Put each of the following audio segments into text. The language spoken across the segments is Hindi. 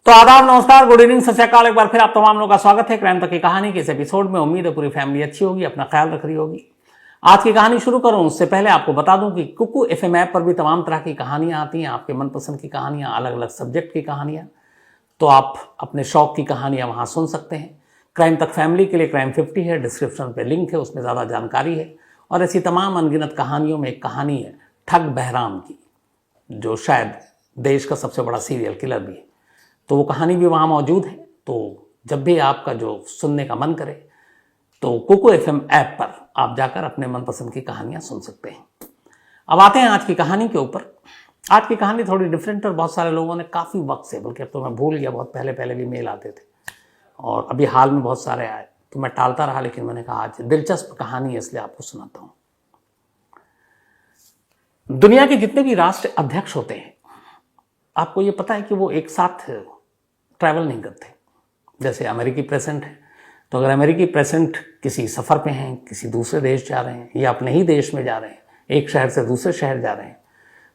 तो आदाब, नमस्कार, गुड इवनिंग, सत श्री अकाल। एक बार फिर आप तमाम लोगों का स्वागत है क्राइम तक की कहानी के इस एपिसोड में। उम्मीद है पूरी फैमिली अच्छी होगी, अपना ख्याल रख रही होगी। आज की कहानी शुरू करूं उससे पहले आपको बता दूं कि कुकू एफएम ऐप पर भी तमाम तरह की कहानियां आती हैं, आपके मनपसंद की कहानियां, अलग अलग सब्जेक्ट की कहानियां। तो आप अपने शौक की कहानियां वहां सुन सकते हैं। क्राइम तक फैमिली के लिए क्राइम 50 है, डिस्क्रिप्शन पे लिंक है, उसमें ज़्यादा जानकारी है। और ऐसी तमाम अनगिनत कहानियों में एक कहानी है ठग बहराम की, जो शायद देश का सबसे बड़ा सीरियल किलर भी है। तो वो कहानी भी वहाँ मौजूद है। तो जब भी आपका जो सुनने का मन करे तो कुकू एफएम ऐप पर आप जाकर अपने मनपसंद की कहानियाँ सुन सकते हैं। अब आते हैं आज की कहानी के ऊपर। आज की कहानी थोड़ी डिफरेंट और बहुत सारे लोगों ने काफ़ी वक्त से, बल्कि अब तो मैं भूल गया, बहुत पहले पहले भी मेल आते थे और अभी हाल में बहुत सारे आए तो मैं टालता रहा, लेकिन मैंने कहा आज दिलचस्प कहानी है इसलिए आपको सुनाता हूँ। दुनिया के जितने भी राष्ट्र अध्यक्ष होते हैं, आपको ये पता है कि वो एक साथ ट्रैवल नहीं करते। जैसे अमेरिकी प्रेसिडेंट है, तो अगर अमेरिकी प्रेसिडेंट किसी सफ़र पे हैं, किसी दूसरे देश जा रहे हैं या अपने ही देश में जा रहे हैं, एक शहर से दूसरे शहर जा रहे हैं,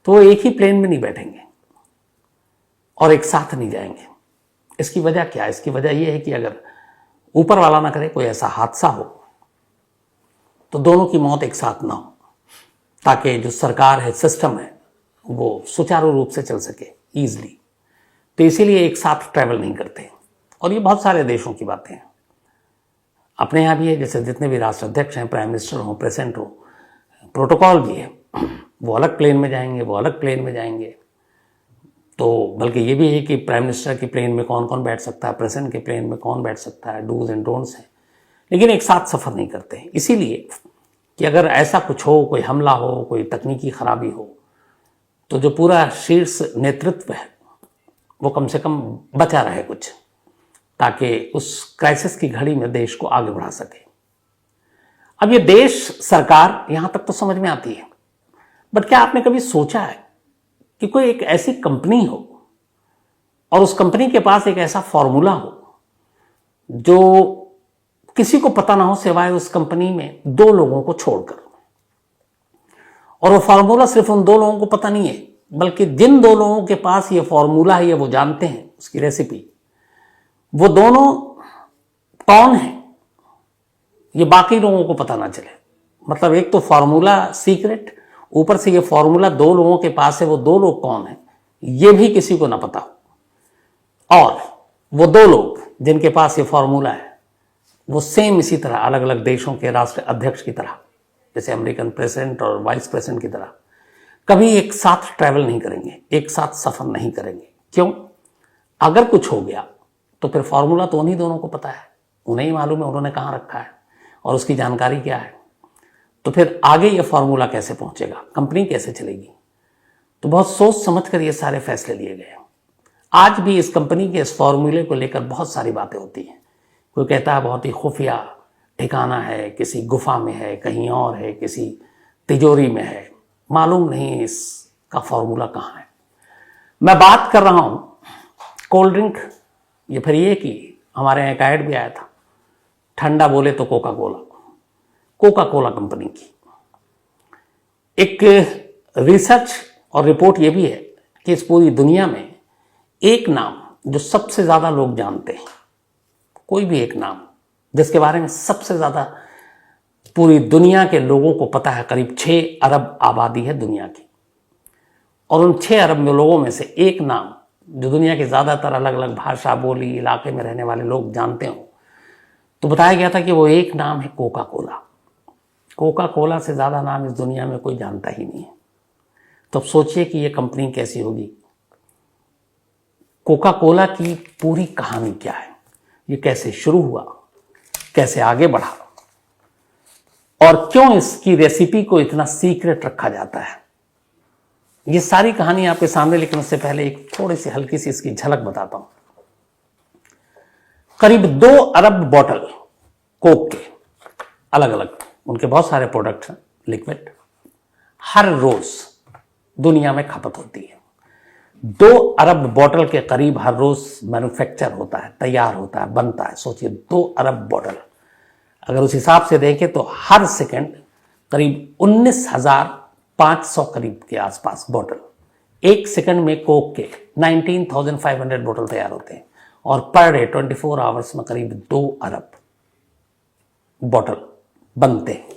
तो वो एक ही प्लेन में नहीं बैठेंगे और एक साथ नहीं जाएंगे। इसकी वजह क्या है? इसकी वजह यह है कि अगर ऊपर वाला ना करे कोई ऐसा हादसा हो तो दोनों की मौत एक साथ ना हो, ताकि जो सरकार है, सिस्टम है, वो सुचारू रूप से चल सके ईजिली। तो इसीलिए एक साथ ट्रैवल नहीं करते। और ये बहुत सारे देशों की बातें हैं, अपने यहाँ भी है। जैसे जितने भी राष्ट्र अध्यक्ष हैं, प्राइम मिनिस्टर हो, प्रेसिडेंट हो, प्रोटोकॉल भी है। वो अलग प्लेन में जाएंगे, वो अलग प्लेन में जाएंगे। तो बल्कि ये भी है कि प्राइम मिनिस्टर की प्लेन में कौन कौन बैठ सकता है, प्रेसिडेंट के प्लेन में कौन बैठ सकता है, डूज एंड डोंट्स हैं। लेकिन एक साथ सफ़र नहीं करते हैं, इसीलिए कि अगर ऐसा कुछ हो, कोई हमला हो, कोई तकनीकी खराबी हो, तो जो पूरा शीर्ष नेतृत्व है वो कम से कम बचा रहे कुछ, ताकि उस क्राइसिस की घड़ी में देश को आगे बढ़ा सके। अब ये देश सरकार यहां तक तो समझ में आती है, बट क्या आपने कभी सोचा है कि कोई एक ऐसी कंपनी हो और उस कंपनी के पास एक ऐसा फॉर्मूला हो जो किसी को पता ना हो सिवाय उस कंपनी में दो लोगों को छोड़कर। और वो फॉर्मूला सिर्फ उन दो लोगों को पता नहीं है, बल्कि जिन दो लोगों के पास ये फॉर्मूला है, ये वो जानते हैं उसकी रेसिपी, वो दोनों कौन है ये बाकी लोगों को पता ना चले। मतलब एक तो फॉर्मूला सीक्रेट, ऊपर से ये फॉर्मूला दो लोगों के पास है, वो दो लोग कौन है ये भी किसी को ना पता हो। और वो दो लोग जिनके पास ये फॉर्मूला है वो सेम इसी तरह अलग अलग देशों के राष्ट्र अध्यक्ष की तरह, जैसे अमेरिकन प्रेसिडेंट और वाइस प्रेसिडेंट की तरह, कभी एक साथ ट्रैवल नहीं करेंगे, एक साथ सफर नहीं करेंगे। क्यों? अगर कुछ हो गया तो फिर फॉर्मूला तो उन्हीं दोनों को पता है, उन्हें ही मालूम है उन्होंने कहाँ रखा है और उसकी जानकारी क्या है। तो फिर आगे ये फॉर्मूला कैसे पहुंचेगा, कंपनी कैसे चलेगी? तो बहुत सोच समझ कर ये सारे फैसले लिए गए। आज भी इस कंपनी के इस फॉर्मूले को लेकर बहुत सारी बातें होती हैं। कोई कहता है बहुत ही खुफिया ठिकाना है, किसी गुफा में है, कहीं और है, किसी तिजोरी में है, मालूम नहीं इसका फॉर्मूला कहाँ है। मैं बात कर रहा हूं कोल्ड ड्रिंक, ये फिर ये कि हमारे यहाँ एक ऐड भी आया था, ठंडा बोले तो Coca Cola, Coca Cola company की। एक रिसर्च और रिपोर्ट ये भी है कि इस पूरी दुनिया में एक नाम जो सबसे ज़्यादा लोग जानते हैं, कोई भी एक नाम जिसके बारे में सबसे ज़्यादा पूरी दुनिया के लोगों को पता है, करीब 6 अरब आबादी है दुनिया की, और उन 6 अरब लोगों में से एक नाम जो दुनिया के ज़्यादातर अलग अलग भाषा, बोली, इलाके में रहने वाले लोग जानते हो, तो बताया गया था कि वो एक नाम है कोका कोला। कोका कोला से ज़्यादा नाम इस दुनिया में कोई जानता ही नहीं है। तो अब सोचिए कि ये कंपनी कैसी होगी। कोका कोला की पूरी कहानी क्या है, ये कैसे शुरू हुआ, कैसे आगे बढ़ा, और क्यों इसकी रेसिपी को इतना सीक्रेट रखा जाता है, ये सारी कहानी आपके सामने। लेकिन उससे पहले एक थोड़ी सी हल्की सी इसकी झलक बताता हूं। करीब 2 अरब बॉटल कोक के, अलग अलग उनके बहुत सारे प्रोडक्ट हैं, लिक्विड, हर रोज दुनिया में खपत होती है। 2 अरब बॉटल के करीब हर रोज मैन्युफैक्चर होता है, तैयार होता है, बनता है। सोचिए 2 अरब बॉटल, अगर उस हिसाब से देखें तो हर सेकंड करीब 19,500 करीब के आसपास बॉटल एक सेकंड में कोक के 19,500 बोतल तैयार होते हैं और पर डे 24 आवर्स में करीब 2 अरब बोतल बनते हैं।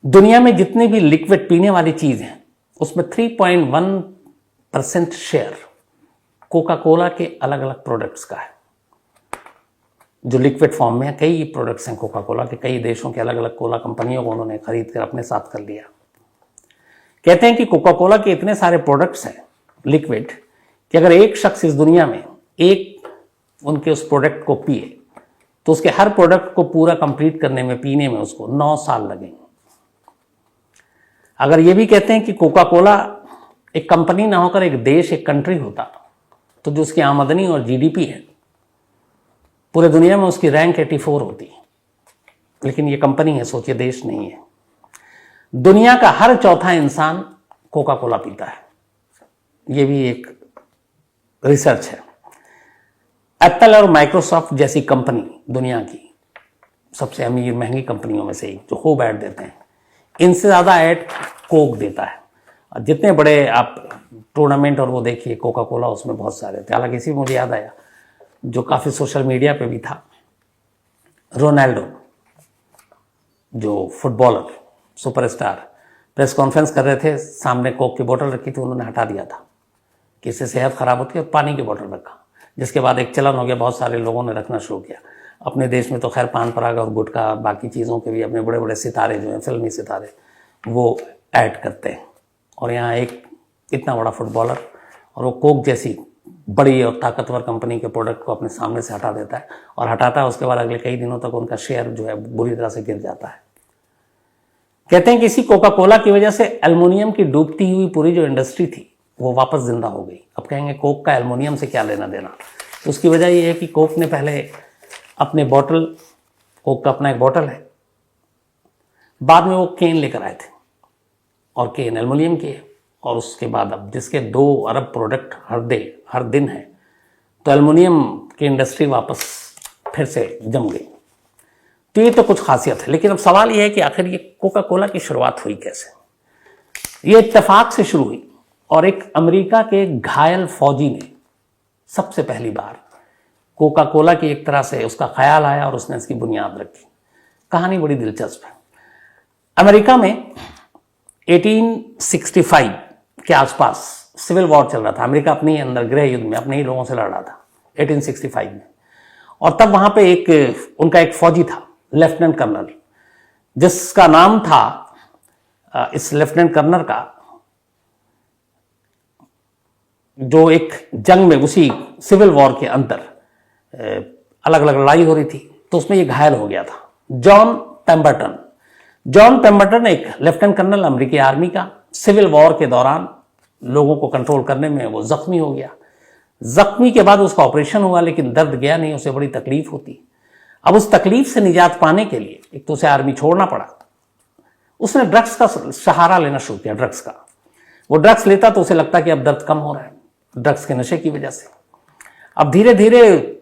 दुनिया में जितनी भी लिक्विड पीने वाली चीज हैं उसमें 3.1% शेयर कोका कोला के अलग अलग प्रोडक्ट्स का है, जो लिक्विड फॉर्म में है। कई प्रोडक्ट्स हैं कोका कोला के, कई देशों के अलग अलग कोला कंपनियों को उन्होंने खरीद कर अपने साथ कर लिया। कहते हैं कि कोका कोला के इतने सारे प्रोडक्ट्स हैं लिक्विड कि अगर एक शख्स इस दुनिया में एक उनके उस प्रोडक्ट को पिए तो उसके हर प्रोडक्ट को पूरा कंप्लीट करने में, पीने में उसको 9 साल लगेंगे। अगर ये भी कहते हैं कि कोका कोला एक कंपनी ना होकर एक देश, एक कंट्री होता तो जो उसकी आमदनी और जीडीपी है पूरे दुनिया में उसकी रैंक 84 होती, लेकिन ये कंपनी है, सोचिए, देश नहीं है। दुनिया का हर चौथा इंसान कोका कोला पीता है, ये भी एक रिसर्च है। एप्पल और माइक्रोसॉफ्ट जैसी कंपनी दुनिया की सबसे अमीर महंगी कंपनियों में से एक, जो खूब ऐड देते हैं, इनसे ज़्यादा ऐड कोक देता है। और जितने बड़े आप टूर्नामेंट और वो देखिए कोका कोला, उसमें बहुत सारे थे। हालांकि इसी मुझे याद आया जो काफ़ी सोशल मीडिया पे भी था, रोनाल्डो जो फुटबॉलर सुपरस्टार प्रेस कॉन्फ्रेंस कर रहे थे, सामने कोक की बोतल रखी थी, उन्होंने हटा दिया था कि इससे सेहत खराब होती है, और पानी की बोतल रखा, जिसके बाद एक चलन हो गया, बहुत सारे लोगों ने रखना शुरू किया। अपने देश में तो खैर पान पराग और गुटखा बाकी चीज़ों के भी अपने बड़े बड़े सितारे जो हैं, फिल्मी सितारे, वो ऐड करते हैं। और यहाँ एक इतना बड़ा फुटबॉलर और वो कोक जैसी बड़ी और ताकतवर कंपनी के प्रोडक्ट को अपने सामने से हटा देता है, और हटाता है उसके बाद अगले कई दिनों तक उनका शेयर जो है बुरी तरह से गिर जाता है। कहते हैं कि इसी कोका कोला की वजह से एल्युमिनियम की डूबती हुई पूरी जो इंडस्ट्री थी वो वापस जिंदा हो गई। अब कहेंगे कोक का एल्युमिनियम से क्या लेना देना, तो उसकी वजह ये है कि कोक ने पहले अपने बॉटल, कोक का अपना एक बॉटल है, बाद में वो केन लेकर आए थे, और केन एल्युमिनियम की है, और उसके बाद अब जिसके 2 अरब प्रोडक्ट हर दिन है, तो एल्युमिनियम की इंडस्ट्री वापस फिर से जम गई। तो ये तो कुछ खासियत है। लेकिन अब सवाल ये है कि आखिर ये कोका कोला की शुरुआत हुई कैसे। ये इत्तेफाक से शुरू हुई, और एक अमेरिका के घायल फौजी ने सबसे पहली बार कोका कोला की एक तरह से उसका ख्याल आया और उसने इसकी बुनियाद रखी। कहानी बड़ी दिलचस्प है। अमेरिका में 1865 के आसपास सिविल वॉर चल रहा था। अमेरिका अपने अंदर गृह युद्ध में अपने ही लोगों से लड़ रहा था 1865 में, और तब वहां पे उनका एक फौजी था, लेफ्टिनेंट कर्नल, जिसका नाम था, इस लेफ्टिनेंट कर्नल का, जो एक जंग में, उसी सिविल वॉर के अंदर अलग अलग लड़ाई हो रही थी, तो उसमें ये घायल हो गया था। जॉन पेम्बरटन एक लेफ्टिनेंट कर्नल अमेरिकी आर्मी का, सिविल वॉर के दौरान लोगों को कंट्रोल करने में वो जख्मी हो गया। जख्मी के बाद उसका ऑपरेशन हुआ, लेकिन दर्द गया नहीं, उसे बड़ी तकलीफ होती। अब उस तकलीफ से निजात पाने के लिए एक तो उसे आर्मी छोड़ना पड़ा, उसने ड्रग्स का सहारा लेना शुरू किया। ड्रग्स का वो ड्रग्स लेता तो उसे लगता कि अब दर्द कम हो रहा है, ड्रग्स के नशे की वजह से। अब धीरे धीरे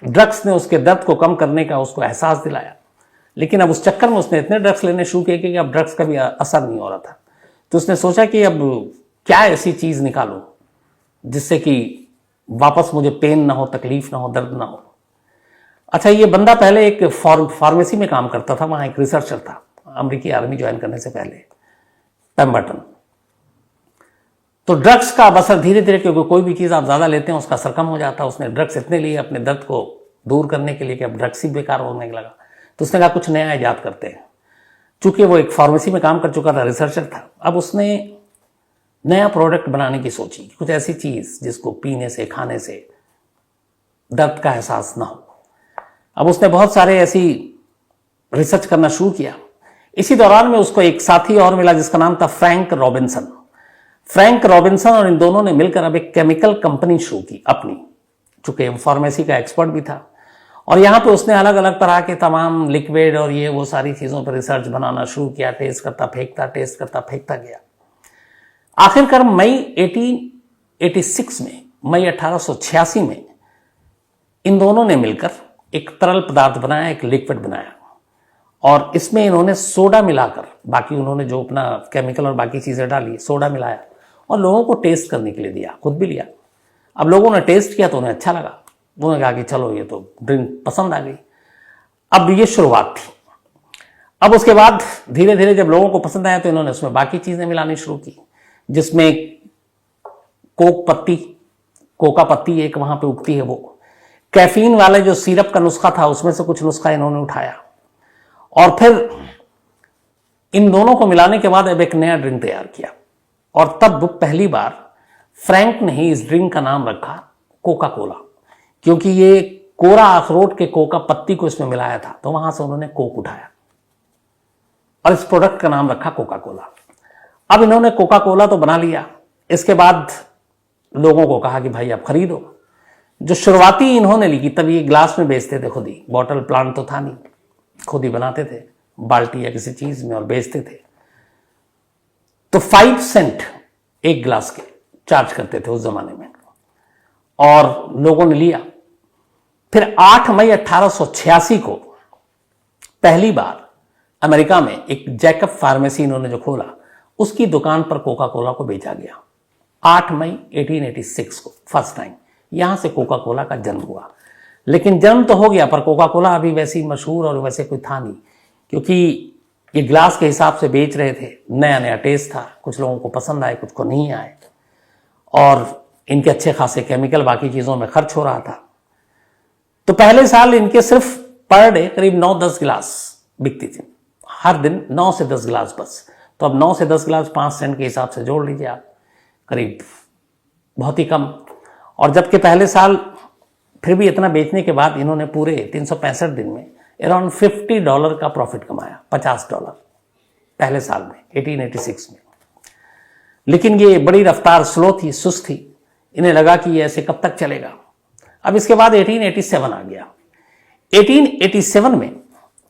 ड्रग्स ने उसके दर्द को कम करने का उसको एहसास दिलाया, लेकिन अब उस चक्कर में उसने इतने ड्रग्स लेने शुरू किए कि अब ड्रग्स का भी असर नहीं हो रहा था। तो उसने सोचा कि अब क्या ऐसी चीज निकालूं जिससे कि वापस मुझे पेन ना हो, तकलीफ ना हो, दर्द ना हो। अच्छा, ये बंदा पहले एक फार्मेसी में काम करता था, वहां एक रिसर्चर था अमेरिकी आर्मी ज्वाइन करने से पहले, पेम्बरटन। तो ड्रग्स का असर धीरे धीरे, क्योंकि कोई भी चीज आप ज्यादा लेते हैं उसका असर कम हो जाता है, उसने ड्रग्स इतने लिए अपने दर्द को दूर करने के लिए कि अब ड्रग्स ही बेकार होने लगा। तो उसने कहा कुछ नया ईजाद करते हैं। चूंकि वो एक फार्मेसी में काम कर चुका था, रिसर्चर था, अब उसने नया प्रोडक्ट बनाने की सोची, कुछ ऐसी चीज जिसको पीने से, खाने से दर्द का एहसास ना हो। अब उसने बहुत सारे ऐसी रिसर्च करना शुरू किया। इसी दौरान में उसको एक साथी और मिला जिसका नाम था फ्रैंक रॉबिन्सन, और इन दोनों ने मिलकर अब एक केमिकल कंपनी शुरू की अपनी, चूंकि फार्मेसी का एक्सपर्ट भी था। और यहाँ पे उसने अलग अलग तरह के तमाम लिक्विड और ये वो सारी चीज़ों पर रिसर्च बनाना शुरू किया। टेस्ट करता फेंकता गया। आखिरकार मई 1886 में इन दोनों ने मिलकर एक तरल पदार्थ बनाया, एक लिक्विड बनाया, और इसमें इन्होंने सोडा मिलाकर, बाकी उन्होंने जो अपना केमिकल और बाकी चीज़ें डाली, सोडा मिलाया और लोगों को टेस्ट करने के लिए दिया, खुद भी लिया। अब लोगों ने टेस्ट किया तो उन्हें अच्छा लगा, उन्होंने कहा कि चलो ये तो ड्रिंक पसंद आ गई। अब ये शुरुआत थी। अब उसके बाद धीरे धीरे जब लोगों को पसंद आया तो इन्होंने उसमें बाकी चीजें मिलानी शुरू की, जिसमें कोक पत्ती, कोका पत्ती एक वहां पे उगती है, वो कैफीन वाले जो सिरप का नुस्खा था उसमें से कुछ नुस्खा इन्होंने उठाया और फिर इन दोनों को मिलाने के बाद अब एक नया ड्रिंक तैयार किया। और तब पहली बार फ्रैंक ने ही इस ड्रिंक का नाम रखा कोका कोला, क्योंकि ये कोरा अखरोट के कोका पत्ती को इसमें मिलाया था, तो वहां से उन्होंने कोक उठाया और इस प्रोडक्ट का नाम रखा कोका कोला। अब इन्होंने कोका कोला तो बना लिया, इसके बाद लोगों को कहा कि भाई आप खरीदो। जो शुरुआती इन्होंने ली, तब ये ग्लास में बेचते थे खुद ही, बॉटल प्लांट तो था नहीं, खुद ही बनाते थे बाल्टी या किसी चीज में और बेचते थे। तो 5 सेंट एक ग्लास के चार्ज करते थे उस जमाने में, और लोगों ने लिया। फिर 8 मई 1886 को पहली बार अमेरिका में एक जैकब फार्मेसी इन्होंने जो खोला, उसकी दुकान पर कोका कोला को बेचा गया। 8 मई 1886 को फर्स्ट टाइम यहां से कोका कोला का जन्म हुआ। लेकिन जन्म तो हो गया, पर कोका कोला अभी वैसी मशहूर और वैसे कोई था नहीं, क्योंकि ये ग्लास के हिसाब से बेच रहे थे, नया नया टेस्ट था, कुछ लोगों को पसंद आए, कुछ को नहीं आए, और इनके अच्छे खासे केमिकल बाकी चीजों में खर्च हो रहा था। तो पहले साल इनके सिर्फ पर डे करीब 9-10 गिलास बिकती थी, हर दिन 9 से 10 गिलास बस। तो अब 9 से 10 गिलास 5 सेंट के हिसाब से जोड़ लीजिए आप, करीब बहुत ही कम। और जबकि पहले साल फिर भी इतना बेचने के बाद इन्होंने पूरे 365 दिन में अराउंड $50 का प्रॉफिट कमाया, $50 पहले साल में 1886 में। लेकिन ये बड़ी रफ्तार स्लो थी, सुस्त थी, इन्हें लगा कि ये ऐसे कब तक चलेगा। अब इसके बाद 1887 आ गया। 1887 में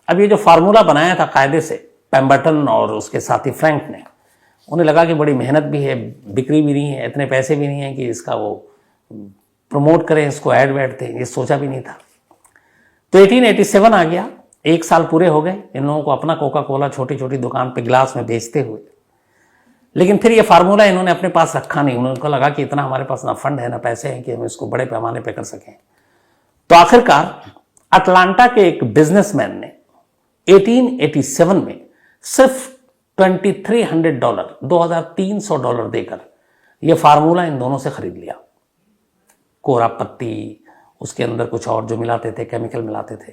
अब ये जो फार्मूला बनाया था कायदे से पेम्बर्टन और उसके साथी फ्रैंक ने, उन्हें लगा कि बड़ी मेहनत भी है, बिक्री भी नहीं है, इतने पैसे भी नहीं है कि इसका वो प्रमोट करें, इसको ऐड वैड थे, ये सोचा भी नहीं था। तो 1887 आ गया, 1 साल पूरे हो गए इन लोगों को अपना कोका कोला छोटी छोटी दुकान पे ग्लास में बेचते हुए। लेकिन फिर ये फार्मूला इन्होंने अपने पास रखा नहीं, उनको लगा कि इतना हमारे पास ना फंड है ना पैसे हैं कि हम इसको बड़े पैमाने पे कर सकें। तो आखिरकार अटलांटा के एक बिजनेसमैन ने 1887 में सिर्फ $2300 $2300 देकर यह फार्मूला इन दोनों से खरीद लिया। कोरा पत्ती, उसके अंदर कुछ और जो मिलाते थे, केमिकल मिलाते थे।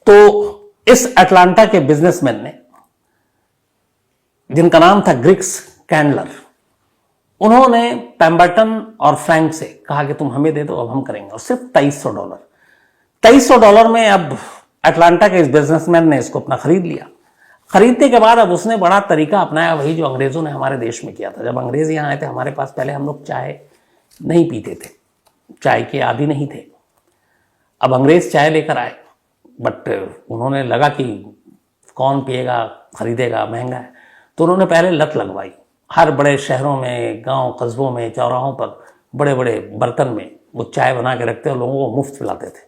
तो इस अटलांटा के बिजनेसमैन ने, जिनका नाम था ग्रिक्स कैंडलर, उन्होंने पेम्बर्टन और फ्रैंक से कहा कि तुम हमें दे दो, अब हम करेंगे, और सिर्फ $2300 $2300 में अब अटलांटा के इस बिजनेसमैन ने इसको अपना खरीद लिया। खरीदने के बाद अब उसने बड़ा तरीका अपनाया, वही जो अंग्रेजों ने हमारे देश में किया था। जब अंग्रेज यहाँ आए थे हमारे पास, पहले हम लोग चाय नहीं पीते थे, चाय के आदी नहीं थे। अब अंग्रेज चाय लेकर आए, बट उन्होंने लगा कि कौन पिएगा, खरीदेगा, महंगा है, तो उन्होंने पहले लत लगवाई। हर बड़े शहरों में, गांव कस्बों में, चौराहों पर बड़े बड़े बर्तन में वो चाय बना के रखते और लोगों को मुफ्त पिलाते थे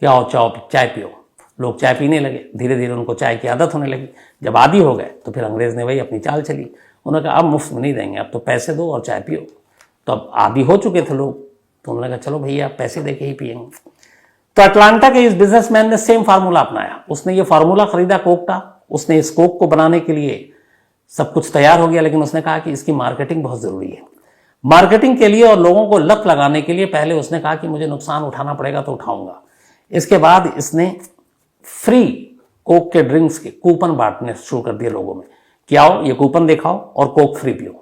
कि आओ चाय पियो। लोग चाय पीने लगे, धीरे धीरे उनको चाय की आदत होने लगी। जब आदी हो गए तो फिर अंग्रेज ने वही अपनी चाल चली, उन्होंने कहा अब मुफ्त में नहीं देंगे, अब तो पैसे दो और चाय पियो। तो अब आदी हो चुके थे लोग, तो उन्होंने कहा चलो भैया पैसे दे के ही पिएंगे। तो अटलांटा के इस बिजनेसमैन ने सेम फार्मूला अपनाया। उसने ये फार्मूला खरीदा कोक का, उसने इस कोक को बनाने के लिए सब कुछ तैयार हो गया, लेकिन उसने कहा कि इसकी मार्केटिंग बहुत जरूरी है। मार्केटिंग के लिए और लोगों को लत लगाने के लिए पहले उसने कहा कि मुझे नुकसान उठाना पड़ेगा तो उठाऊंगा। इसके बाद इसने फ्री कोक के ड्रिंक्स के कूपन बांटने शुरू कर दिए लोगों में कि आओ ये कूपन दिखाओ और कोक फ्री पियो।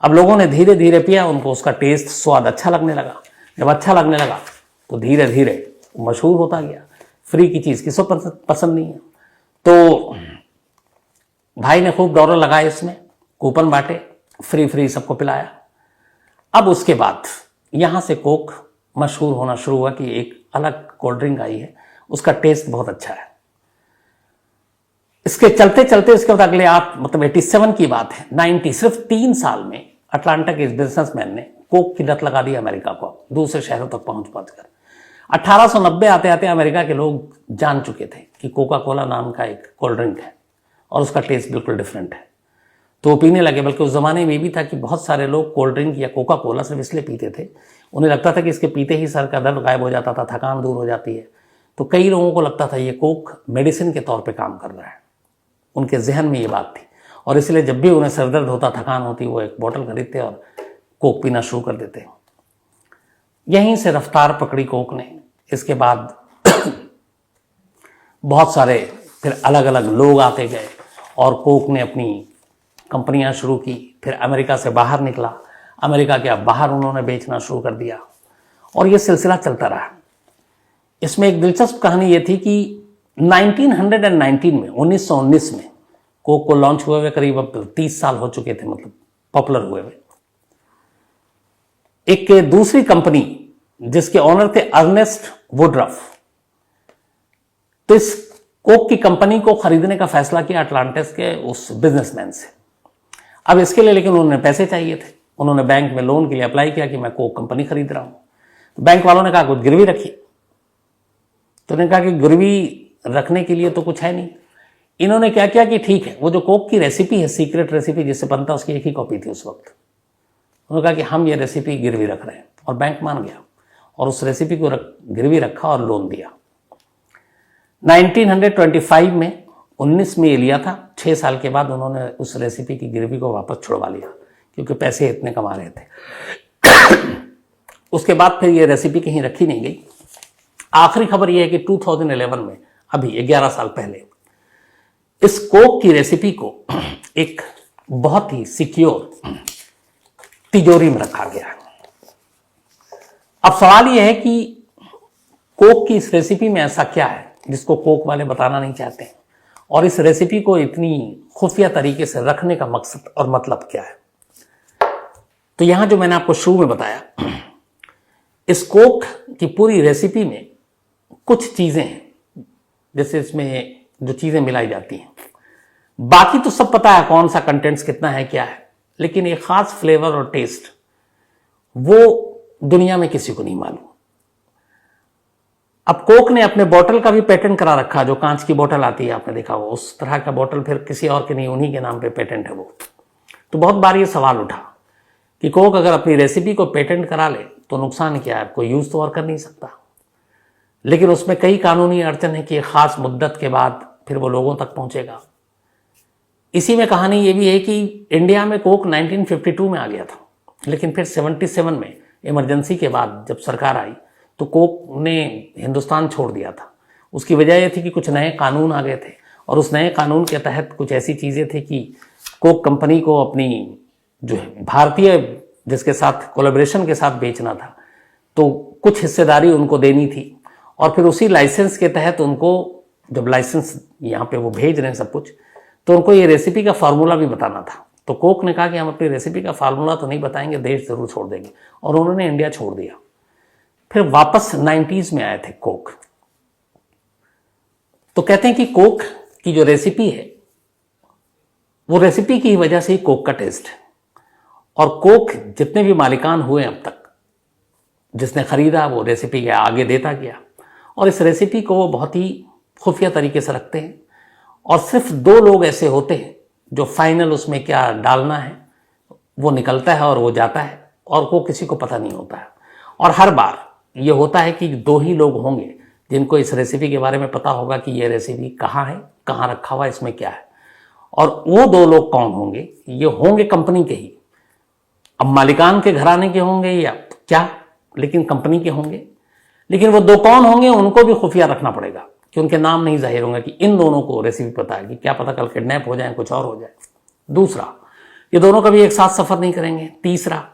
अब लोगों ने धीरे धीरे पिया, उनको उसका टेस्ट, स्वाद अच्छा लगने लगा। जब अच्छा लगने लगा तो धीरे धीरे मशहूर होता गया। फ्री की चीज किसको पसंद नहीं है। तो भाई ने खूब डॉलर लगाए, इसमें कूपन बांटे, फ्री सबको पिलाया। अब उसके बाद यहां से कोक मशहूर होना शुरू हुआ कि एक अलग कोल्ड ड्रिंक आई है, उसका टेस्ट बहुत अच्छा है। इसके चलते चलते इसके बाद अगले मतलब 87 की बात है, 90 सिर्फ 3 साल में अटलांटा के इस बिजनेसमैन ने कोक की लत लगा दी अमेरिका को, दूसरे शहरों तक पहुंचकर। 1890 आते आते अमेरिका के लोग जान चुके थे कि कोका कोला नाम का एक कोल्ड ड्रिंक है और उसका टेस्ट बिल्कुल डिफरेंट है। तो वो पीने लगे। बल्कि उस ज़माने में ये भी था कि बहुत सारे लोग कोल्ड ड्रिंक या कोका कोला सिर्फ इसलिए पीते थे, उन्हें लगता था कि इसके पीते ही सर का दर्द गायब हो जाता था, थकान दूर हो जाती है। तो कई लोगों को लगता था ये कोक मेडिसिन के तौर पे काम कर रहा है, उनके जहन में ये बात थी। और इसलिए जब भी उन्हें सर दर्द होता, थकान होती, वो एक बोतल खरीदते और कोक पीना शुरू कर देते। यहीं से रफ्तार पकड़ी कोक ने। इसके बाद बहुत सारे फिर अलग अलग लोग आते गए और कोक ने अपनी कंपनियां शुरू की। फिर अमेरिका से बाहर निकला, अमेरिका के बाहर उन्होंने बेचना शुरू कर दिया और ये सिलसिला चलता रहा। इसमें एक दिलचस्प कहानी ये थी कि 1919 में 1919 में कोक को लॉन्च हुए हुए करीब अब 30 साल हो चुके थे, मतलब पॉपुलर हुए हुए। एक दूसरी कंपनी जिसके ऑनर थे अर्नेस्ट वुडरफ, तो इस कोक की कंपनी को खरीदने का फैसला किया अटलांटिस के उस बिजनेसमैन से। अब इसके लिए लेकिन उन्होंने पैसे चाहिए थे। उन्होंने बैंक में लोन के लिए अप्लाई किया कि मैं कोक कंपनी खरीद रहा हूं। तो बैंक वालों ने कहा कुछ गिरवी रखी। तो उन्होंने कहा कि गिरवी रखने के लिए तो कुछ है नहीं। इन्होंने क्या किया कि ठीक है, वो जो कोक की रेसिपी है, सीक्रेट रेसिपी जिससे बनता, उसकी एक ही कॉपी थी उस वक्त। उन्होंने कहा कि हम ये रेसिपी गिरवी रख रहे हैं, और बैंक मान गया और उस रेसिपी को गिरवी रखा और लोन दिया। 1925 में 19 में ये लिया था। 6 साल के बाद उन्होंने उस रेसिपी की गिरवी को वापस छुड़वा लिया क्योंकि पैसे इतने कमा रहे थे। उसके बाद फिर ये रेसिपी कहीं रखी नहीं गई। आखिरी खबर यह है कि 2011 में, अभी 11 साल पहले, इस कोक की रेसिपी को एक बहुत ही सिक्योर तिजोरी में रखा गया। अब सवाल यह है कि कोक की इस रेसिपी में ऐसा क्या है जिसको कोक वाले बताना नहीं चाहते, और इस रेसिपी को इतनी खुफिया तरीके से रखने का मकसद और मतलब क्या है। तो यहां जो मैंने आपको शुरू में बताया, इस कोक की पूरी रेसिपी में कुछ चीजें हैं, जैसे इसमें जो चीजें मिलाई जाती हैं, बाकी तो सब पता है कौन सा कंटेंट्स कितना है क्या है, लेकिन एक खास फ्लेवर और टेस्ट वो दुनिया में किसी को नहीं मालूम। अब कोक ने अपने बोतल का भी पेटेंट करा रखा, जो कांच की बोतल आती है, आपने देखा हो, उस तरह का बोतल फिर किसी और के नहीं, उन्हीं के नाम पे पेटेंट है वो। तो बहुत बार ये सवाल उठा कि कोक अगर अपनी रेसिपी को पेटेंट करा ले तो नुकसान क्या है, कोई यूज तो और कर नहीं सकता। लेकिन उसमें कई कानूनी अड़चन है कि एक खास मुद्दत के बाद फिर वो लोगों तक पहुंचेगा। इसी में कहानी ये भी है कि इंडिया में कोक 1952 में आ गया था, लेकिन फिर 77 में इमरजेंसी के बाद जब सरकार आई तो कोक ने हिंदुस्तान छोड़ दिया था। उसकी वजह यह थी कि कुछ नए कानून आ गए थे, और उस नए कानून के तहत कुछ ऐसी चीज़ें थी कि कोक कंपनी को अपनी जो है भारतीय जिसके साथ कोलैबोरेशन के साथ बेचना था, तो कुछ हिस्सेदारी उनको देनी थी। और फिर उसी लाइसेंस के तहत उनको, जब लाइसेंस यहाँ पे वो भेज रहे हैं सब कुछ, तो उनको ये रेसिपी का फार्मूला भी बताना था। तो कोक ने कहा कि हम अपनी रेसिपी का फार्मूला तो नहीं बताएंगे, देश जरूर छोड़ देंगे, और उन्होंने इंडिया छोड़ दिया। फिर वापस 90s में आए थे कोक। तो कहते हैं कि कोक की जो रेसिपी है, वो रेसिपी की वजह से ही कोक का टेस्ट है। और कोक जितने भी मालिकान हुए अब तक, जिसने खरीदा वो रेसिपी के आगे देता गया, और इस रेसिपी को वो बहुत ही खुफिया तरीके से रखते हैं। और सिर्फ 2 लोग ऐसे होते हैं जो फाइनल उसमें क्या डालना है वो निकलता है और वो जाता है, और वो किसी को पता नहीं होता है। और हर बार ये होता है कि 2 ही लोग होंगे जिनको इस रेसिपी के बारे में पता होगा कि ये रेसिपी कहाँ है, कहाँ रखा हुआ है, इसमें क्या है। और वो 2 लोग कौन होंगे? ये होंगे कंपनी के ही। अब मालिकान के घराने के होंगे या क्या, लेकिन कंपनी के होंगे। लेकिन वो 2 कौन होंगे उनको भी खुफिया रखना पड़ेगा कि उनके नाम नहीं जाहिर होंगे कि इन दोनों को रेसिपी पता है, कि क्या पता कल किडनैप हो जाए, कुछ और हो जाए। दूसरा, ये दोनों कभी एक साथ सफर नहीं करेंगे। तीसरा,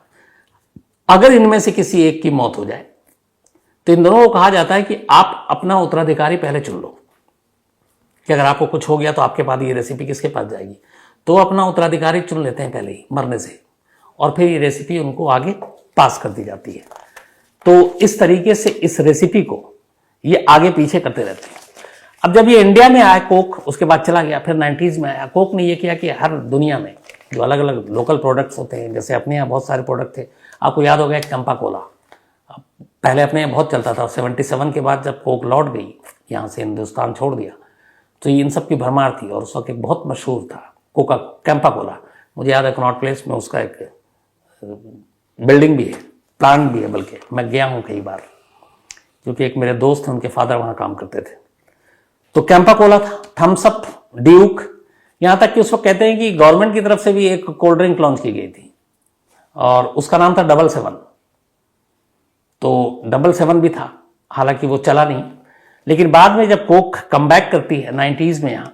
अगर इनमें से किसी एक की मौत हो जाए तो इन दोनों को कहा जाता है कि आप अपना उत्तराधिकारी पहले चुन लो, कि अगर आपको कुछ हो गया तो आपके बाद ये रेसिपी किसके पास जाएगी। तो अपना उत्तराधिकारी चुन लेते हैं पहले ही मरने से, और फिर ये रेसिपी उनको आगे पास कर दी जाती है। तो इस तरीके से इस रेसिपी को ये आगे पीछे करते रहते हैं। अब जब ये इंडिया में आया कोक, उसके बाद चला गया, फिर 90s में आया। कोक ने ये किया कि हर दुनिया में जो अलग अलग लोकल प्रोडक्ट्स होते हैं, जैसे अपने यहाँ बहुत सारे प्रोडक्ट थे, आपको याद होगा कैंपा कोला पहले अपने यहाँ बहुत चलता था। 77 के बाद जब कोक लौट गई, यहाँ से हिंदुस्तान छोड़ दिया, तो ये इन सब की भरमार थी। और उस वक्त एक बहुत मशहूर था कोका कैंपा कोला, मुझे याद है कनॉट प्लेस में उसका एक बिल्डिंग भी है, प्लांट भी है, बल्कि मैं गया हूँ कई बार, क्योंकि एक मेरे दोस्त हैं, उनके फादर वहाँ काम करते थे। तो कैंपा कोला था, थम्स अप, ड्यूक, यहाँ तक कि उस वक्त कहते हैं कि गवर्नमेंट की तरफ से भी एक कोल्ड ड्रिंक लॉन्च की गई थी और उसका नाम था 777। तो 777 भी था, हालांकि वो चला नहीं, लेकिन बाद में जब कोक कम बैक करती है 90s में यहाँ,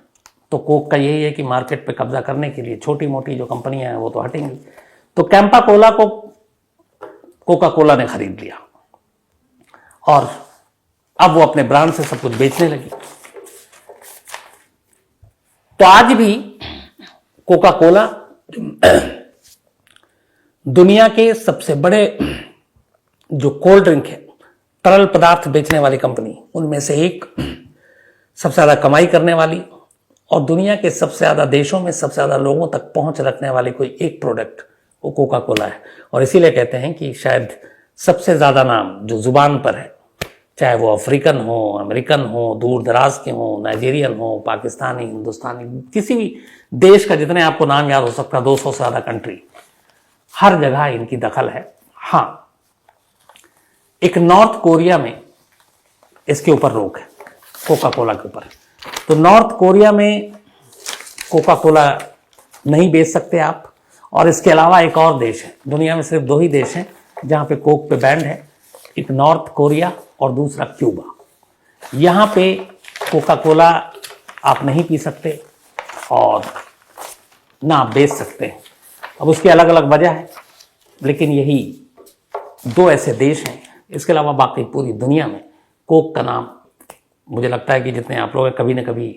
तो कोक का यही है कि मार्केट पे कब्जा करने के लिए छोटी मोटी जो कंपनियां हैं वो तो हटेंगी। तो कैंपा कोला को कोका कोला ने खरीद लिया और अब वो अपने ब्रांड से सब कुछ बेचने लगी। तो आज भी कोका कोला दुनिया के सबसे बड़े जो कोल्ड ड्रिंक है, तरल पदार्थ बेचने वाली कंपनी, उनमें से एक, सबसे ज्यादा कमाई करने वाली और दुनिया के सबसे ज्यादा देशों में सबसे ज्यादा लोगों तक पहुंच रखने वाली कोई एक प्रोडक्ट वो कोका कोला है। और इसीलिए कहते हैं कि शायद सबसे ज्यादा नाम जो जुबान पर है, चाहे वो अफ्रीकन हो, अमेरिकन हो, दूर दराज के हो, नाइजीरियन हो, पाकिस्तानी, हिंदुस्तानी, किसी भी देश का जितने आपको नाम याद हो सकता है, 200 से ज्यादा कंट्री, हर जगह इनकी दखल है। हाँ, एक नॉर्थ कोरिया में इसके ऊपर रोक है, कोका कोला के ऊपर। तो नॉर्थ कोरिया में कोका कोला नहीं बेच सकते आप। और इसके अलावा एक और देश है, दुनिया में सिर्फ 2 ही देश हैं जहां पे कोक पे बैन है, एक नॉर्थ कोरिया और दूसरा क्यूबा। यहां पे कोका कोला आप नहीं पी सकते और ना आप बेच सकते। अब उसकी अलग अलग वजह है, लेकिन यही 2 ऐसे देश हैं। इसके अलावा बाकी पूरी दुनिया में कोक का नाम, मुझे लगता है कि जितने आप लोग कभी ना कभी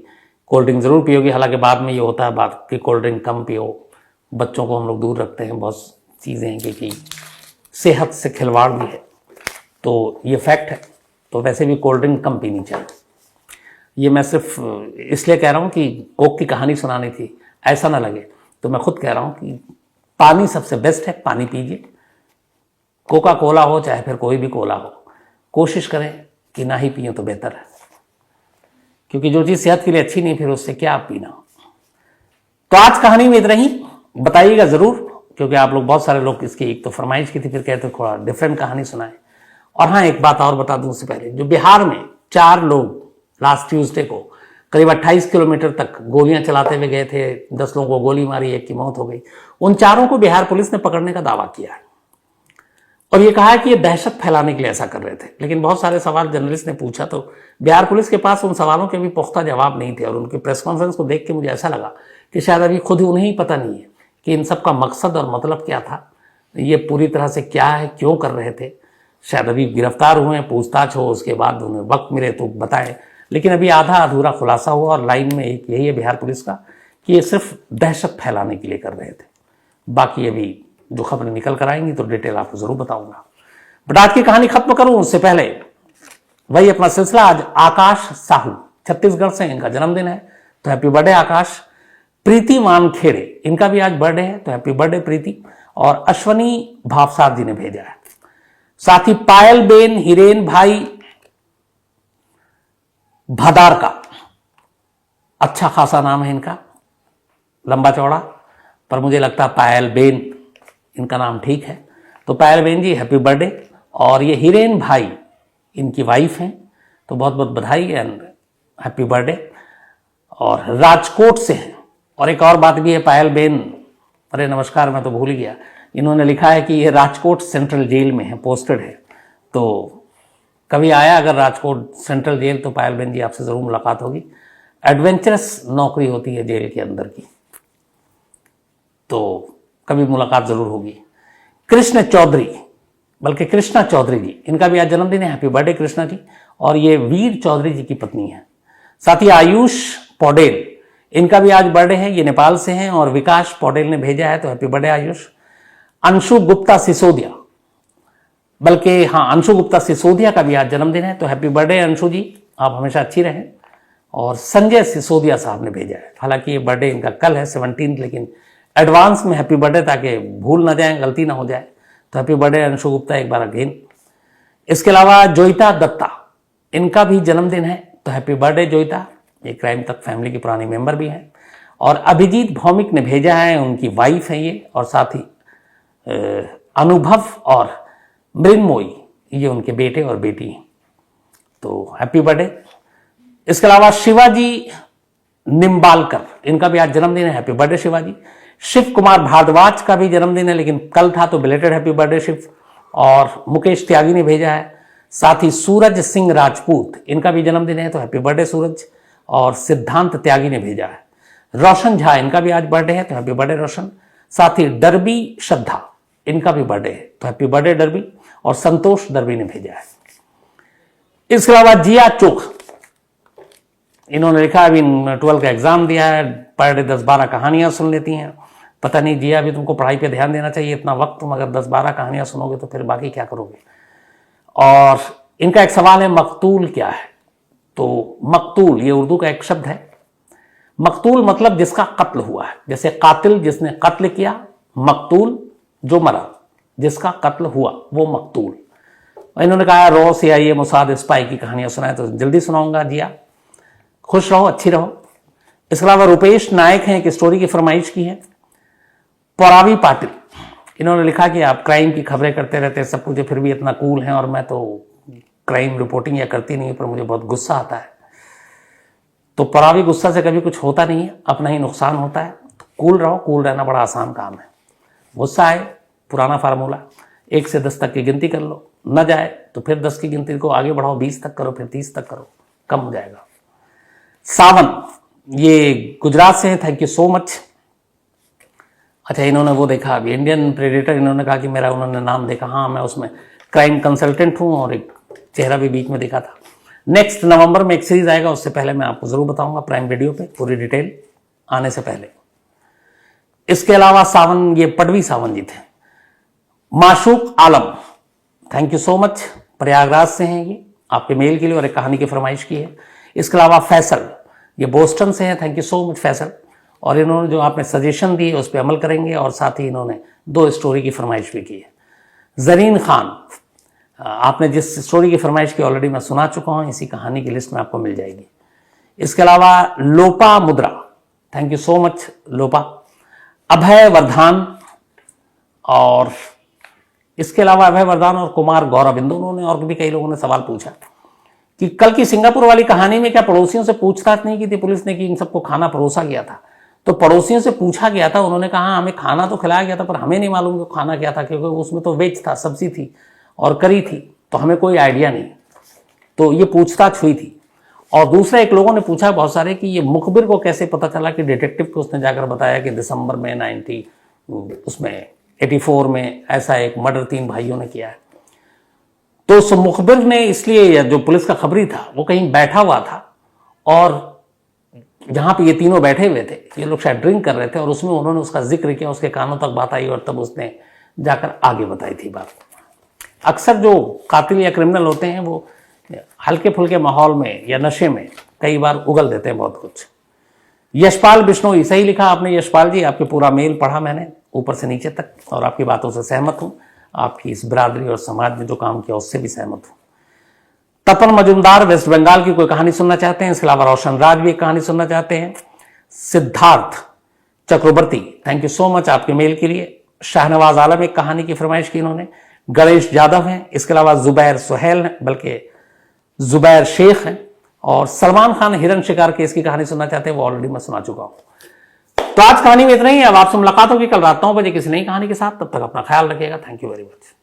कोल्ड ड्रिंक जरूर पियोगे। हालांकि बाद में ये होता है बात कि कोल्ड ड्रिंक कम पियो, बच्चों को हम लोग दूर रखते हैं, बहुत चीज़ें हैं क्योंकि सेहत से खिलवाड़ भी है, तो ये फैक्ट है। तो वैसे भी कोल्ड ड्रिंक कम पीनी चाहिए। ये मैं सिर्फ इसलिए कह रहा हूँ कि कोक की कहानी सुनानी थी, ऐसा ना लगे, तो मैं खुद कह रहा हूँ कि पानी सबसे बेस्ट है, पानी पीजिए। कोका कोला हो चाहे फिर कोई भी कोला हो, कोशिश करें कि ना ही पिए तो बेहतर है, क्योंकि जो चीज़ सेहत के लिए अच्छी नहीं, फिर उससे क्या आप पीना। तो आज कहानी में इतना ही, बताइएगा ज़रूर, क्योंकि आप लोग बहुत सारे लोग इसकी एक तो फरमाइश की थी, फिर कहते थोड़ा डिफरेंट कहानी सुनाए। और हाँ, एक बात और बता दूं उससे पहले, जो बिहार में 4 लोग लास्ट ट्यूसडे को करीब 28 किलोमीटर तक गोलियां चलाते हुए गए थे, 10 लोगों को गोली मारी, 1 की मौत हो गई, उन 4 को बिहार पुलिस ने पकड़ने का दावा किया है और ये कहा है कि ये दहशत फैलाने के लिए ऐसा कर रहे थे। लेकिन बहुत सारे सवाल जर्नलिस्ट ने पूछा तो बिहार पुलिस के पास उन सवालों के भी पुख्ता जवाब नहीं थे। और उनकी प्रेस कॉन्फ्रेंस को देख के मुझे ऐसा लगा कि शायद अभी खुद उन्हें ही पता नहीं है कि इन सब का मकसद और मतलब क्या था, ये पूरी तरह से क्या है, क्यों कर रहे थे। शायद अभी गिरफ्तार हुए, पूछताछ हो, उसके बाद उन्हें वक्त मिले तो बताएं। लेकिन अभी आधा अधूरा खुलासा हुआ और लाइन में एक यही है बिहार पुलिस का कि ये सिर्फ दहशत फैलाने के लिए कर रहे थे। बाकी अभी जो खबरें निकल कर आएंगी तो डिटेल आपको जरूर बताऊंगा। बट आज की कहानी खत्म करूं उससे पहले वही अपना सिलसिला। आज आकाश साहू छत्तीसगढ़ से, इनका जन्मदिन है, तो हैप्पी बर्थडे आकाश। प्रीति मानखेड़े, इनका भी आज बर्थडे है, तो हैप्पी बर्थडे प्रीति। और अश्वनी भावसार जी ने भेजा है। साथ ही पायल बेन हिरेन भाई भदार का, अच्छा खासा नाम है इनका, लंबा चौड़ा, पर मुझे लगता है पायल बेन इनका नाम ठीक है। तो पायल बेन जी हैप्पी बर्थडे। और ये हिरेन भाई इनकी वाइफ हैं, तो बहुत बहुत बधाई एंड हैप्पी बर्थडे। और राजकोट से हैं। और एक और बात भी है, पायल बेन, अरे नमस्कार, मैं तो भूल गया, इन्होंने लिखा है कि ये राजकोट सेंट्रल जेल में है, पोस्टेड है। तो कभी आया अगर राजकोट सेंट्रल जेल तो पायल बेन जी आपसे जरूर मुलाकात होगी। एडवेंचरस नौकरी होती है जेल के अंदर की, तो कभी मुलाकात जरूर होगी। कृष्ण चौधरी, बल्कि कृष्णा चौधरी जी, इनका भी आज जन्मदिन है, हैप्पी बर्थडे कृष्णा जी। और ये वीर चौधरी जी की पत्नी है। साथ ही आयुष पौडेल, इनका भी आज बर्थडे है, ये नेपाल से हैं। और विकास पौडेल ने भेजा है, तो हैप्पी बर्थडे आयुष। अंशु गुप्ता सिसोदिया, बल्कि हाँ, अंशु गुप्ता सिसोदिया का भी आज जन्मदिन है, तो हैप्पी बर्थडे अंशु जी, आप हमेशा अच्छी रहें। और संजय सिसोदिया साहब ने भेजा है, हालांकि ये बर्थडे इनका कल है 17, लेकिन एडवांस में हैप्पी बर्थडे, ताकि भूल ना जाए, गलती ना हो जाए। तो हैप्पी बर्थडे अंशु गुप्ता एक बार अगेन। इसके अलावा जोईता दत्ता, इनका भी जन्मदिन है, तो हैप्पी बर्थडे जोईता। ये क्राइम तक फैमिली की पुरानी मेंबर भी हैं। और अभिजीत भौमिक ने भेजा है, उनकी वाइफ है ये, और साथ ही अनुभव और मृन्मयी ये उनके बेटे और बेटी हैं। तो हैप्पी बर्थडे। इसके अलावा शिवाजी निम्बालकर, इनका भी आज जन्मदिन है, हैप्पी बर्थडे शिवाजी। शिव कुमार भारद्वाज का भी जन्मदिन है, लेकिन कल था तो बिलेटेड हैप्पी बर्थडे शिव। और मुकेश त्यागी ने भेजा है, साथ ही सूरज सिंह राजपूत, इनका भी जन्मदिन है, तो हैप्पी बर्थडे सूरज। और सिद्धांत त्यागी ने भेजा है। रोशन झा, इनका भी आज बर्थडे है, तो हैप्पी बर्थडे रोशन। साथ ही डरबी श्रद्धा, इनका भी बर्थडे है, तो हैप्पी बर्थडे डरबी। और संतोष डरबी ने भेजा है। इसके अलावा जिया चोख, इन्होंने लिखा अभी 12 का एग्जाम दिया है, पर डे 10-12 कहानियां सुन लेती हैं। पता नहीं जिया, अभी तुमको पढ़ाई पे ध्यान देना चाहिए, इतना वक्त तुम अगर 10-12 कहानियां सुनोगे तो फिर बाकी क्या करोगे। और इनका एक सवाल है, मकतूल क्या है। तो मकतूल ये उर्दू का एक शब्द है। मकतूल मतलब जिसका कत्ल हुआ है, जैसे कातिल जिसने कत्ल किया, मकतूल जो मरा, जिसका कत्ल हुआ वो मकतूल। इन्होंने कहा रॉ CIA मोसाद स्पाई की कहानियां सुनाए, तो जल्दी सुनाऊंगा जिया। खुश रहो, अच्छी रहो। इसके अलावा रुपेश नायक हैं, एक स्टोरी की फरमाइश की है। परावी पाटिल, इन्होंने लिखा कि आप क्राइम की खबरें करते रहते हैं, सब कुछ, फिर भी इतना कूल हैं, और मैं तो क्राइम रिपोर्टिंग या करती नहीं, पर मुझे बहुत गुस्सा आता है। तो परावी गुस्सा से कभी कुछ होता नहीं है, अपना ही नुकसान होता है। तो कूल रहो, कूल रहना बड़ा आसान काम है। गुस्सा आए, पुराना फार्मूला, 1 से 10 तक की गिनती कर लो, न जाए तो फिर 10 की गिनती को आगे बढ़ाओ, 20 तक करो, फिर 30 तक करो, कम हो जाएगा। सावन, ये गुजरात से है, थैंक यू सो मच। अच्छा, इन्होंने वो देखा अभी इंडियन प्रेडेटर, इन्होंने कहा कि मेरा, उन्होंने नाम देखा, हाँ मैं उसमें क्राइम कंसल्टेंट हूँ, और एक चेहरा भी बीच में देखा था। नेक्स्ट नवंबर में एक सीरीज आएगा, उससे पहले मैं आपको जरूर बताऊंगा प्राइम वीडियो पे, पूरी डिटेल आने से पहले। इसके अलावा सावन, ये पडवी सावन जी थे। Mashook Alam, thank you so much, Prayagraj से हैं ये, आपके मेल के लिए और एक कहानी की फरमाइश की है। इसके अलावा फैसल, ये बोस्टन से हैं, thank you so much Faisal. और इन्होंने जो आपने सजेशन दी है उस पर अमल करेंगे, और साथ ही इन्होंने 2 स्टोरी की फरमाइश भी की है। जरीन खान, आपने जिस स्टोरी की फरमाइश की ऑलरेडी मैं सुना चुका हूं, इसी कहानी की लिस्ट में आपको मिल जाएगी। इसके अलावा लोपा मुद्रा, थैंक यू सो मच लोपा। अभय वर्धान, और इसके अलावा अभय वर्धान और कुमार गौरबिंदु, उन्होंने, और भी कई लोगों ने सवाल पूछा कि कल की सिंगापुर वाली कहानी में क्या पड़ोसियों से पूछताछ नहीं की थी पुलिस ने कि इन सबको खाना परोसा गया था। तो पड़ोसियों से पूछा गया था, उन्होंने कहा हमें खाना तो खिलाया गया था, पर हमें नहीं मालूम कि खाना क्या था, क्योंकि उसमें तो वेज था, सब्जी थी और करी थी, तो हमें कोई आइडिया नहीं। तो ये पूछताछ हुई थी। और दूसरा, एक लोगों ने पूछा बहुत सारे कि ये मुखबिर को कैसे पता चला कि डिटेक्टिव को उसने जाकर बताया कि दिसंबर में 84 में ऐसा एक मर्डर 3 भाइयों ने किया है। तो उस मुखबिर ने, इसलिए जो पुलिस का खबरी था वो कहीं बैठा हुआ था, और जहां पे ये तीनों बैठे हुए थे, ये लोग शायद ड्रिंक कर रहे थे, और उसमें उन्होंने उसका जिक्र किया, उसके कानों तक बात आई, और तब उसने जाकर आगे बताई थी बात। अक्सर जो कातिल या क्रिमिनल होते हैं वो हल्के फुल्के माहौल में या नशे में कई बार उगल देते हैं बहुत कुछ। यशपाल बिश्नोई, सही लिखा आपने यशपाल जी, आपके पूरा मेल पढ़ा मैंने ऊपर से नीचे तक, और आपकी बातों से सहमत हूं। आपकी इस बिरादरी और समाज में जो काम किया उससे भी सहमत हूं। तपन मजुमदार वेस्ट बंगाल की कोई कहानी सुनना चाहते हैं। इसके अलावा रोशन राज भी एक कहानी सुनना चाहते हैं। सिद्धार्थ चक्रवर्ती, थैंक यू सो मच आपके मेल के लिए। शाहनवाज आलम एक कहानी की फरमाइश की इन्होंने। गणेश यादव हैं। इसके अलावा जुबैर सुहेल हैं, बल्कि जुबैर शेख हैं। और सलमान खान हिरन शिकार केस की कहानी सुनना चाहते हैं, वो ऑलरेडी मैं सुना चुका हूं। तो आज कहानी में इतना ही है। अब आपसे मुलाकात होगी कल रात 9 बजे किसी नई कहानी के साथ। तब तक अपना ख्याल रखिएगा। Thank you very much.